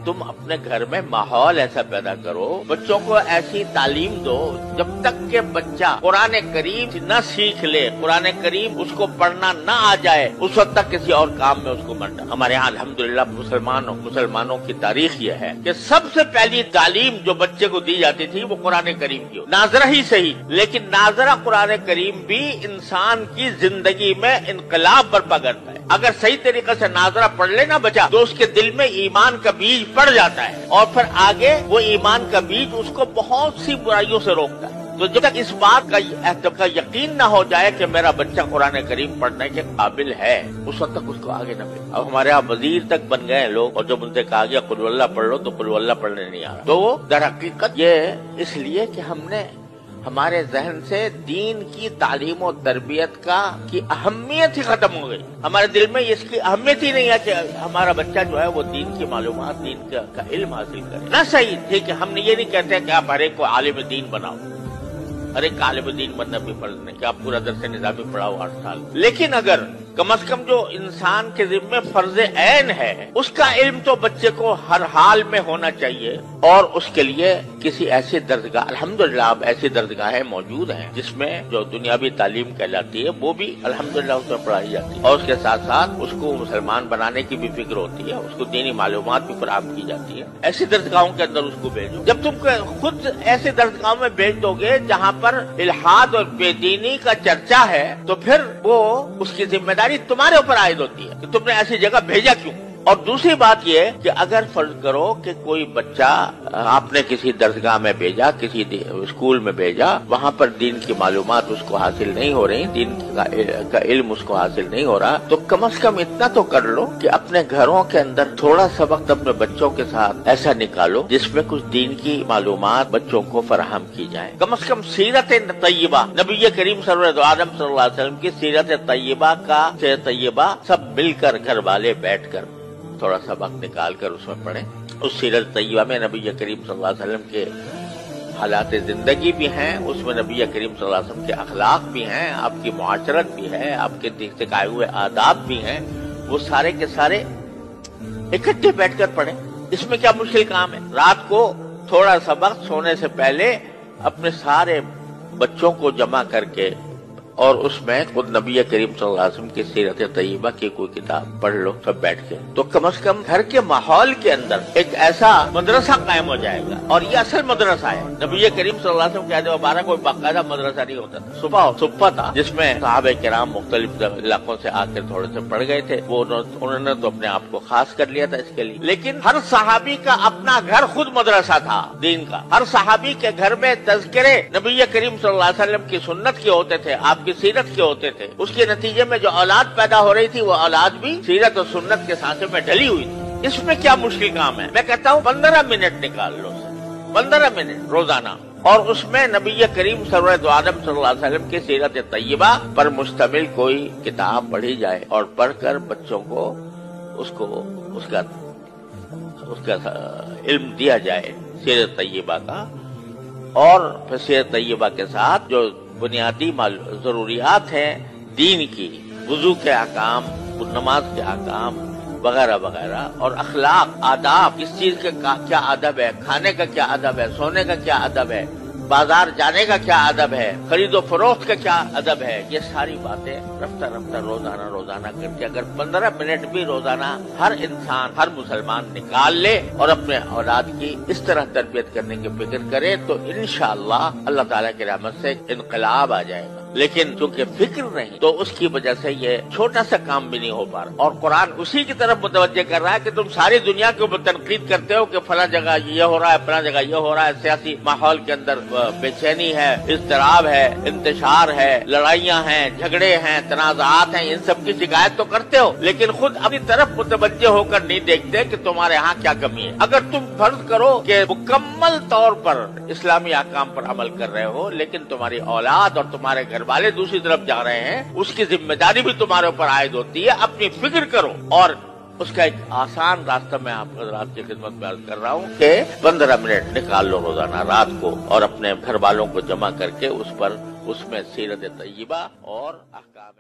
تم اپنے گھر میں ماحول ایسا پیدا کرو، بچوں کو ایسی تعلیم دو جب تک کہ بچہ قرآن کریم نہ سیکھ لے، قرآن کریم اس کو پڑھنا نہ آ جائے، اس وقت تک کسی اور کام میں اس کو مرنا۔ ہمارے یہاں الحمدللہ مسلمانوں کی تاریخ یہ ہے کہ سب سے پہلی تعلیم جو بچے کو دی جاتی تھی وہ قرآن کریم کی، ناظرہ ہی صحیح لیکن ناظرہ قرآن کریم بھی انسان کی زندگی میں انقلاب برپا کرتا ہے۔ اگر صحیح طریقے سے ناظرہ پڑھ لے نا بچہ تو اس کے دل میں ایمان کا بیج پڑ جاتا ہے، اور پھر آگے وہ ایمان کا بیج اس کو بہت سی برائیوں سے روکتا ہے۔ تو جب تک اس بات کا یقین نہ ہو جائے کہ میرا بچہ قرآن کریم پڑھنے کے قابل ہے، اس وقت تک اس کو آگے نہ بھیجو۔ اب ہمارے یہاں وزیر تک بن گئے لوگ، اور جب ان سے کہا گیا قل اللہ پڑھ لو تو قل اللہ پڑھنے نہیں آ رہا۔ تو در حقیقت یہ اس لیے کہ ہم نے ہمارے ذہن سے دین کی تعلیم و تربیت کی اہمیت ہی ختم ہو گئی۔ ہمارے دل میں اس کی اہمیت ہی نہیں ہے کہ ہمارا بچہ جو ہے وہ دین کی معلومات، دین کا علم حاصل کرے۔ نہ صحیح ٹھیک ہے، ہم نے یہ نہیں کہتے کہ آپ ہر ایک کو عالم دین بناؤ، ہر ایک عالم دین بننا بھی فرض نہیں کہ آپ پورا درس نظامی پڑھاؤ 8 سال، لیکن اگر کم از کم جو انسان کے ذمہ فرض عین ہے اس کا علم تو بچے کو ہر حال میں ہونا چاہیے، اور اس کے لیے کسی ایسی درسگاہ، الحمدللہ اب ایسی درسگاہیں موجود ہیں جس میں جو دنیاوی تعلیم کہلاتی ہے وہ بھی الحمدللہ اس میں پڑھائی جاتی ہے، اور اس کے ساتھ ساتھ اس کو مسلمان بنانے کی بھی فکر ہوتی ہے، اس کو دینی معلومات بھی فراہم کی جاتی ہے۔ ایسی درسگاہوں کے اندر اس کو بھیجو۔ جب تم خود ایسے درسگاہوں میں بھیج دو گے جہاں پر الحاد اور بے دینی کا چرچا ہے تو پھر وہ اس کی ذمہ داری تمہارے اوپر عائد ہوتی ہے کہ تم نے ایسی جگہ بھیجا کیوں۔ اور دوسری بات یہ کہ اگر فرض کرو کہ کوئی بچہ آپ نے کسی درسگاہ میں بھیجا، کسی اسکول میں بھیجا، وہاں پر دین کی معلومات اس کو حاصل نہیں ہو رہی، دین کا علم اس کو حاصل نہیں ہو رہا، تو کم از کم اتنا تو کر لو کہ اپنے گھروں کے اندر تھوڑا سا وقت اپنے بچوں کے ساتھ ایسا نکالو جس میں کچھ دین کی معلومات بچوں کو فراہم کی جائیں۔ کم از کم سیرت طیبہ، نبی کریم سرور عالم صلی اللہ علیہ وسلم کی سیرت طیبہ سب مل کر گھر والے بیٹھ کر تھوڑا سا وقت نکال کر اس میں پڑھیں۔ اس سیرت طیبہ میں نبی کریم صلی اللہ علیہ وسلم کے حالات زندگی بھی ہیں، اس میں نبی کریم صلی اللہ علیہ وسلم کے اخلاق بھی ہیں، آپ کی معاشرت بھی ہے، آپ کے سکھائے ہوئے آداب بھی ہیں، وہ سارے کے سارے اکٹھے بیٹھ کر پڑھیں۔ اس میں کیا مشکل کام ہے؟ رات کو تھوڑا سا وقت سونے سے پہلے اپنے سارے بچوں کو جمع کر کے اور اس میں خود نبی کریم صلی اللہ علیہ وسلم کی سیرت طیبہ کی کوئی کتاب پڑھ لو سب بیٹھ کے، تو کم از کم گھر کے ماحول کے اندر ایک ایسا مدرسہ قائم ہو جائے گا، اور یہ اصل مدرسہ ہے۔ نبی کریم صلی اللہ علیہ وسلم کے عہد مبارک کوئی باقاعدہ مدرسہ نہیں ہوتا تھا، صبح تھا جس میں صحابہ کرام مختلف علاقوں سے آ کر تھوڑے سے پڑھ گئے تھے، وہ انہوں نے تو اپنے آپ کو خاص کر لیا تھا اس کے لیے، لیکن ہر صحابی کا اپنا گھر خود مدرسہ تھا دین کا۔ ہر صحابی کے گھر میں تذکرے نبی کریم صلی اللہ علیہ وسلم کی سنت کے ہوتے تھے، آپ کی سیرت کے ہوتے تھے، اس کے نتیجے میں جو اولاد پیدا ہو رہی تھی وہ اولاد بھی سیرت اور سنت کے سانچے میں ڈلی ہوئی تھی۔ اس میں کیا مشکل کام ہے؟ میں کہتا ہوں 15 منٹ نکال لو، 15 منٹ روزانہ، اور اس میں نبی کریم سرور عالم صلی اللہ علیہ وسلم کی سیرت طیبہ پر مشتمل کوئی کتاب پڑھی جائے، اور پڑھ کر بچوں کو اس کا علم دیا جائے سیرت طیبہ کا، اور پھر سیرت طیبہ کے ساتھ جو بنیادی ضروریات ہیں دین کی، وضو کے احکام، نماز کے احکام وغیرہ وغیرہ، اور اخلاق، آداب، کس چیز کا کیا ادب ہے، کھانے کا کیا ادب ہے، سونے کا کیا ادب ہے، بازار جانے کا کیا ادب ہے، خرید و فروخت کا کیا ادب ہے، یہ ساری باتیں رفتہ رفتہ روزانہ کر کے اگر 15 منٹ بھی روزانہ ہر انسان، ہر مسلمان نکال لے اور اپنے اولاد کی اس طرح تربیت کرنے کی فکر کرے تو انشاءاللہ اللہ تعالیٰ کی رحمت سے انقلاب آ جائے گا۔ لیکن چونکہ فکر نہیں تو اس کی وجہ سے یہ چھوٹا سا کام بھی نہیں ہو پا رہا، اور قرآن اسی کی طرف متوجہ کر رہا ہے کہ تم ساری دنیا کے اوپر تنقید کرتے ہو کہ فلاں جگہ یہ ہو رہا ہے، فلاں جگہ یہ ہو رہا ہے، سیاسی ماحول کے اندر بے چینی ہے، اضطراب ہے، انتشار ہے، لڑائیاں ہیں، جھگڑے ہیں، تنازعات ہیں، ان سب کی شکایت تو کرتے ہو، لیکن خود اپنی طرف متوجہ ہو کر نہیں دیکھتے کہ تمہارے ہاں کیا کمی ہے۔ اگر تم فرض کرو کہ مکمل طور پر اسلامی احکام پر عمل کر رہے ہو، لیکن تمہاری اولاد اور تمہارے گھر والے دوسری طرف جا رہے ہیں، اس کی ذمہ داری بھی تمہارے اوپر عائد ہوتی ہے۔ اپنی فکر کرو، اور اس کا ایک آسان راستہ میں آپ حضرات کی خدمت میں عرض کر رہا ہوں کہ 15 منٹ نکال لو روزانہ رات کو، اور اپنے گھر والوں کو جمع کر کے اس میں سیرت طیبہ اور احکام